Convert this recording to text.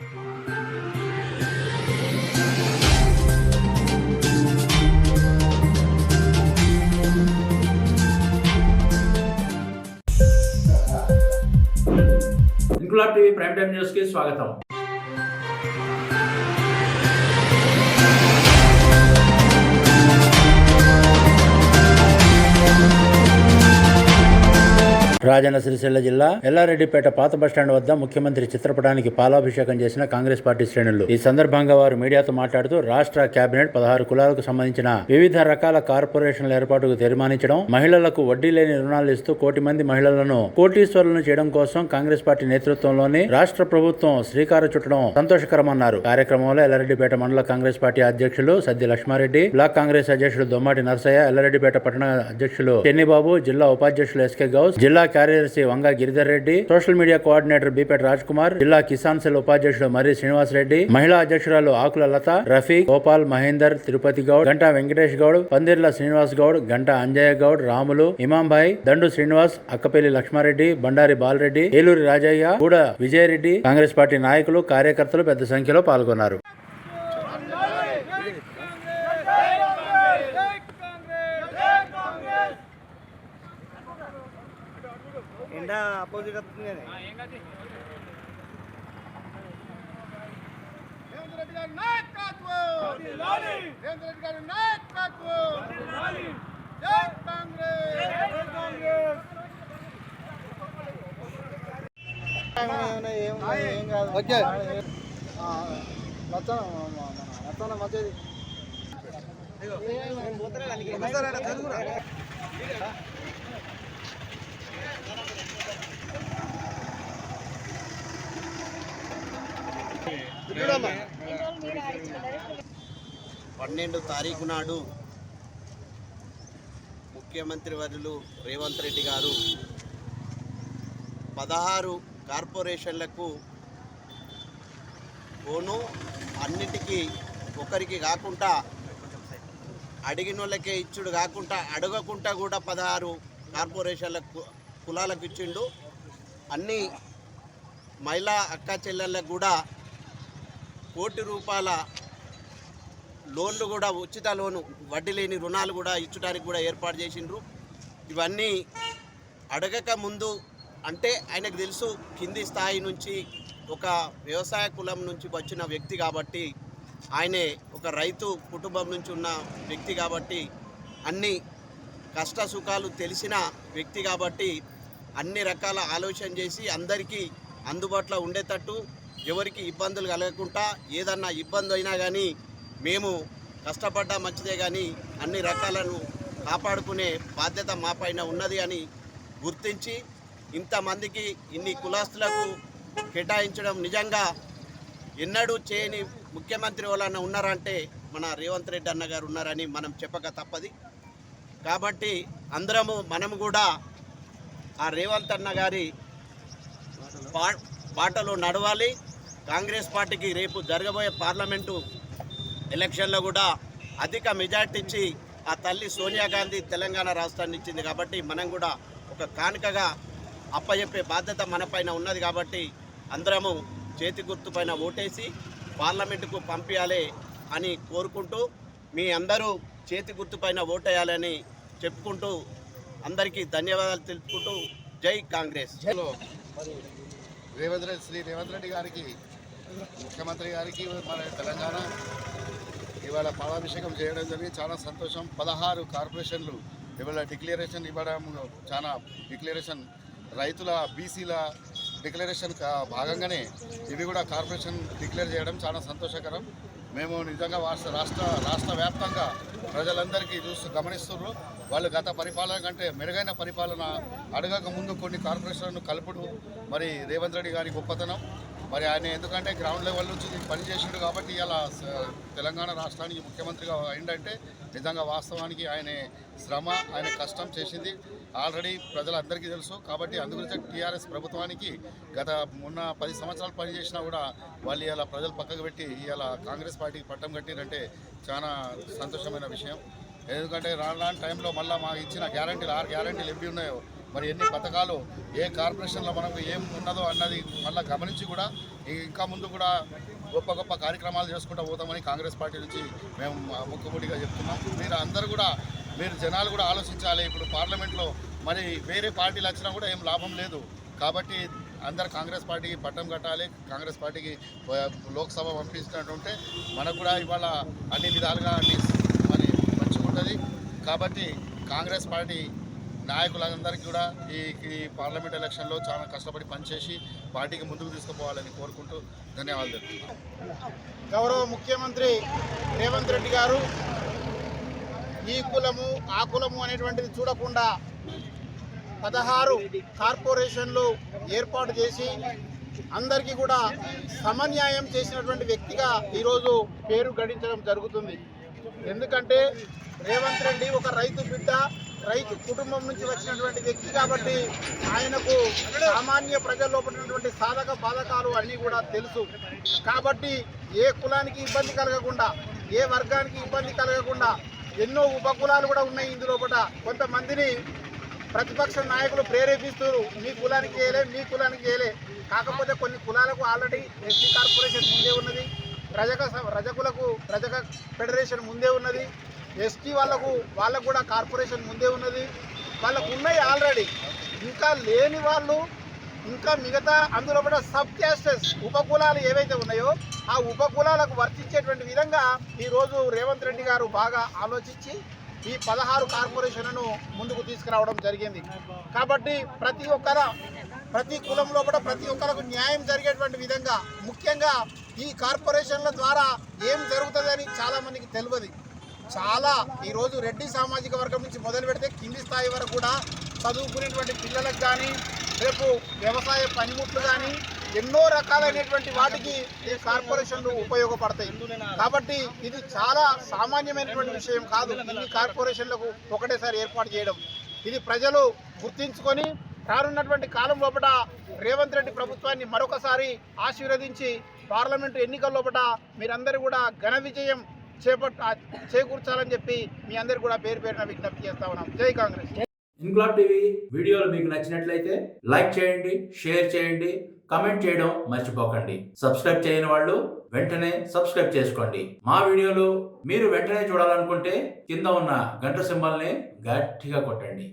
Inquilab TV prime time news కి స్వాగతం. రాజన్న సిరిసిల్ల జిల్లా ఎల్లారెడ్డిపేట పాత బస్టాండ్ వద్ద ముఖ్యమంత్రి చిత్రపటానికి పాలాభిషేకం చేసిన కాంగ్రెస్ పార్టీ శ్రేణులు. ఈ సందర్భంగా వారు మీడియాతో మాట్లాడుతూ రాష్ట్ర కేబినెట్ 16 కులాలకు సంబంధించిన వివిధ రకాల కార్పొరేషన్ల ఏర్పాటుకు తీర్మానించడం, మహిళలకు వడ్డీ లేని రుణాలు ఇస్తూ కోటి మంది మహిళలను కోటీశ్వరులను చేయడం కోసం కాంగ్రెస్ పార్టీ నేతృత్వంలోని రాష్ట్ర ప్రభుత్వం శ్రీకారం చుట్టడం సంతోషకరమన్నారు. కార్యక్రమంలో ఎల్లారెడ్డిపేట మండల కాంగ్రెస్ పార్టీ అధ్యక్షులు సద్ది లక్ష్మారెడ్డి, బ్లాక్ కాంగ్రెస్ అధ్యక్షులు దొమ్మాటి నరసయ్య, ఎల్లారెడ్డిపేట పట్టణ అధ్యక్షులు చెన్నిబాబు, జిల్లా ఉపాధ్యక్షులు ఎస్కే గౌస్, జిల్లా కార్యదర్శి Vanga Giridhar Reddy, social media coordinator బిపేట రాజ్ కుమార్, జిల్లా కిసాన్ సెల్ ఉపాధ్యక్షుడు మర్రి శ్రీనివాస్ రెడ్డి, మహిళా అధ్యక్షురాలు ఆకుల లత, రఫీక్, గోపాల్, మహేందర్, తిరుపతి గౌడ్, గంటా వెంకటేష్ గౌడ్, పందిర్ల శ్రీనివాస్ గౌడ్, గంటా అంజయ్య గౌడ్, రాములు, ఇమాంభాయ్, దండు శ్రీనివాస్, అక్కపల్లి లక్ష్మారెడ్డి, బండారి బాలరెడ్డి, ఏలూరి రాజయ్య, గూడ విజయరెడ్డి, కాంగ్రెస్ పార్టీ నాయకులు, కార్యకర్తలు పెద్ద సంఖ్యలో పాల్గొన్నారు. అపోజిట్ వస్తుంది ఏం కాదు. ఓకే మంచిది పన్నెండు తారీఖు నాడు ముఖ్యమంత్రి వర్యులు రేవంత్ రెడ్డి గారు 16 కార్పొరేషన్లకు పోను అన్నిటికీ ఒకరికి కాకుండా అడిగినోళ్ళకే ఇచ్చుడు కాకుండా అడగకుండా కూడా 16 కార్పొరేషన్లకు కులాలకు ఇచ్చిండు. అన్ని మహిళా అక్క చెల్లెళ్ళకు కూడా కోటి రూపాయల లోన్లు కూడా ఉచిత లోను వడ్డీ లేని రుణాలు కూడా ఇచ్చడానికి కూడా ఏర్పాటు చేసిండ్రు. ఇవన్నీ అడగక ముందు అంటే ఆయనకు తెలుసు కింది స్థాయి నుంచి ఒక వ్యవసాయ కులం నుంచి వచ్చిన వ్యక్తి కాబట్టి, ఆయనే ఒక రైతు కుటుంబం నుంచి ఉన్న వ్యక్తి కాబట్టి, అన్ని కష్ట సుఖాలు తెలిసిన వ్యక్తి కాబట్టి అన్ని రకాల ఆలోచన చేసి అందరికీ అందుబాటులో ఉండేటట్టు, ఎవరికి ఇబ్బందులు కలగకుండా, ఏదన్నా ఇబ్బంది అయినా కానీ మేము కష్టపడ్డా మంచిదే కానీ అన్ని రకాలను కాపాడుకునే బాధ్యత మా పైన ఉన్నది అని గుర్తించి ఇంతమందికి ఇన్ని కులాస్తులకు కేటాయించడం నిజంగా ఎన్నడూ చేయని ముఖ్యమంత్రి వాళ్ళన్న ఉన్నారంటే మన రేవంత్ రెడ్డి అన్న గారు ఉన్నారని మనం చెప్పక తప్పది. కాబట్టి మనము కూడా ఆ రేవంత్ అన్న గారి బాటలో నడవాలి. కాంగ్రెస్ పార్టీకి రేపు జరగబోయే పార్లమెంటు ఎలక్షన్లో కూడా అధిక మెజార్టీ ఇచ్చి ఆ తల్లి సోనియా గాంధీ తెలంగాణ రాష్ట్రాన్ని ఇచ్చింది కాబట్టి మనం కూడా ఒక కానుకగా అప్పచెప్పే బాధ్యత మన పైన ఉన్నది. కాబట్టి అందరము చేతి గుర్తు పైన ఓటేసి పార్లమెంటుకు పంపించాలి అని కోరుకుంటూ, మీ అందరూ చేతి గుర్తు పైన ఓటేయాలని చెప్పుకుంటూ అందరికీ ధన్యవాదాలు తెలుపుకుంటూ జై కాంగ్రెస్. శ్రీ రేవంత్ రెడ్డి గారికి, ముఖ్యమంత్రి గారికి మన తెలంగాణ ఇవాళ పాలాభిషేకం చేయడం జరిగింది. చాలా సంతోషం. 16 కార్పొరేషన్లు ఇవాళ డిక్లరేషన్ ఇవ్వడం, చాలా డిక్లరేషన్ రైతుల బీసీల డిక్లరేషన్ భాగంగానే ఇవి కూడా కార్పొరేషన్ డిక్లేర్ చేయడం చాలా సంతోషకరం. మేము నిజంగా రాష్ట్ర వ్యాప్తంగా ప్రజలందరికీ గమనిస్తున్నారు. వాళ్ళు గత పరిపాలన కంటే మెరుగైన పరిపాలన అడగక ముందు కొన్ని కార్పొరేషన్లను కలుపుడు మరి రేవంత్ రెడ్డి గారి గొప్పతనం. మరి ఆయన ఎందుకంటే గ్రౌండ్ లెవెల్ నుంచి పనిచేసిండు కాబట్టి ఇలా తెలంగాణ రాష్ట్రానికి ముఖ్యమంత్రిగా అయిందంటే నిజంగా వాస్తవానికి ఆయన శ్రమ, ఆయన కష్టం చేసింది ఆల్రెడీ ప్రజలందరికీ తెలుసు. కాబట్టి అందుగురించి టీఆర్ఎస్ ప్రభుత్వానికి మొన్న 10 సంవత్సరాలు పనిచేసినా కూడా వాళ్ళు ఇలా ప్రజలు పక్కకు పెట్టి ఇలా కాంగ్రెస్ పార్టీకి పట్టం కట్టిరంటే చాలా సంతోషమైన విషయం. ఎందుకంటే రాని టైంలో మళ్ళీ మాకు ఇచ్చిన గ్యారంటీలు 6 గ్యారంటీలు ఎన్ని ఉన్నాయో మరి ఎన్ని పథకాలు ఏ కార్పొరేషన్లో మనకు ఏం ఉన్నదో అన్నది మళ్ళీ గమనించి కూడా ఇంకా ముందు కూడా గొప్ప గొప్ప కార్యక్రమాలు చేసుకుంటూ పోతామని కాంగ్రెస్ పార్టీ నుంచి మేము ముక్కుముడిగా చెప్తున్నాం. మీరు అందరూ కూడా మీరు జనాలు కూడా ఆలోచించాలి. ఇప్పుడు పార్లమెంట్లో మరి వేరే పార్టీలు వచ్చినా కూడా ఏం లాభం లేదు కాబట్టి అందరు కాంగ్రెస్ పార్టీకి పట్టం కట్టాలి. కాంగ్రెస్ పార్టీకి లోక్సభ పంపించినట్టుంటే మనకు కూడా ఇవాళ అన్ని విధాలుగా అన్ని మరి మంచిగా ఉంటుంది. కాబట్టి కాంగ్రెస్ పార్టీ నాయకులందరికీ కూడా ఈ పార్లమెంట్ ఎలక్షన్లో చాలా కష్టపడి పనిచేసి పార్టీకి ముందుకు తీసుకుపోవాలని కోరుకుంటూ ధన్యవాదాలు తెలుపుతున్నాను. గౌరవ ముఖ్యమంత్రి రేవంత్ రెడ్డి గారు ఈ కులము ఆ కులము అనేటువంటిది చూడకుండా 16 కార్పొరేషన్లు ఏర్పాటు చేసి అందరికీ కూడా సమన్యాయం చేసినటువంటి వ్యక్తిగా ఈరోజు పేరు గడించడం జరుగుతుంది. ఎందుకంటే రేవంత్ రెడ్డి ఒక రైతు బిడ్డ, రైతు కుటుంబం నుంచి వచ్చినటువంటి వ్యక్తి కాబట్టి ఆయనకు సామాన్య ప్రజల్లో పడినటువంటి సాధక బాధకాలు అన్నీ కూడా తెలుసు. కాబట్టి ఏ కులానికి ఇబ్బంది కలగకుండా, ఏ వర్గానికి ఇబ్బంది కలగకుండా ఎన్నో ఉపకులాలు కూడా ఉన్నాయి. ఇందులో కొంతమందిని ప్రతిపక్ష నాయకులు ప్రేరేపిస్తారు, మీ కులానికి చేయలే, మీ కులానికి చేయలే. కాకపోతే కొన్ని కులాలకు ఆల్రెడీ ఎస్టీ కార్పొరేషన్ ముందే ఉన్నది, రజక ఫెడరేషన్ ముందే ఉన్నది, ఎస్టీ వాళ్ళకు కూడా కార్పొరేషన్ ముందే ఉన్నది. వాళ్ళకు ఉన్నాయి ఆల్రెడీ. ఇంకా లేని వాళ్ళు ఇంకా మిగతా అందులో కూడా సబ్ క్యాస్టెస్ ఉపకులాలు ఏవైతే ఉన్నాయో ఆ ఉపకులాలకు వర్తించేటువంటి విధంగా ఈరోజు రేవంత్ రెడ్డి గారు బాగా ఆలోచించి ఈ 16 కార్పొరేషన్లను ముందుకు తీసుకురావడం జరిగింది. కాబట్టి ప్రతి కులంలో కూడా ప్రతి ఒక్కరికి న్యాయం జరిగేటువంటి విధంగా, ముఖ్యంగా ఈ కార్పొరేషన్ల ద్వారా ఏం జరుగుతుందని చాలామందికి తెలియదు. ఈరోజు రెడ్డి సామాజిక వర్గం నుంచి మొదలు పెడితే కింది స్థాయి వరకు కూడా చదువుకునేటువంటి పిల్లలకు కానీ, రేపు వ్యవసాయ పనిముట్లు కానీ ఎన్నో రకాలైనటువంటి వాటికి ఈ కార్పొరేషన్లు ఉపయోగపడతాయి. కాబట్టి ఇది చాలా సామాన్యమైనటువంటి విషయం కాదు. ఈ కార్పొరేషన్లకు ఒకటేసారి ఏర్పాటు చేయడం, ఇది ప్రజలు గుర్తించుకొని రానున్నటువంటి కాలం లోపల రేవంత్ రెడ్డి ప్రభుత్వాన్ని మరొకసారి ఆశీర్వదించి పార్లమెంటు ఎన్నికల లోపల మీరందరూ కూడా ఘన విజయం చేకూర్చాలని చెప్పి మీ అందరు కూడా పేరు పేరున విజ్ఞప్తి చేస్తా ఉన్నాం. జై కాంగ్రెస్. ఇన్క్లాబ్ టీవీ వీడియోలు మీకు నచ్చినట్లయితే లైక్ చేయండి, షేర్ చేయండి, కమెంట్ చేయడం మర్చిపోకండి. సబ్స్క్రైబ్ చేయని వాళ్ళు వెంటనే సబ్స్క్రైబ్ చేసుకోండి. మా వీడియోలు మీరు వెంటనే చూడాలనుకుంటే కింద ఉన్న గంట సింబల్ని గట్టిగా కొట్టండి.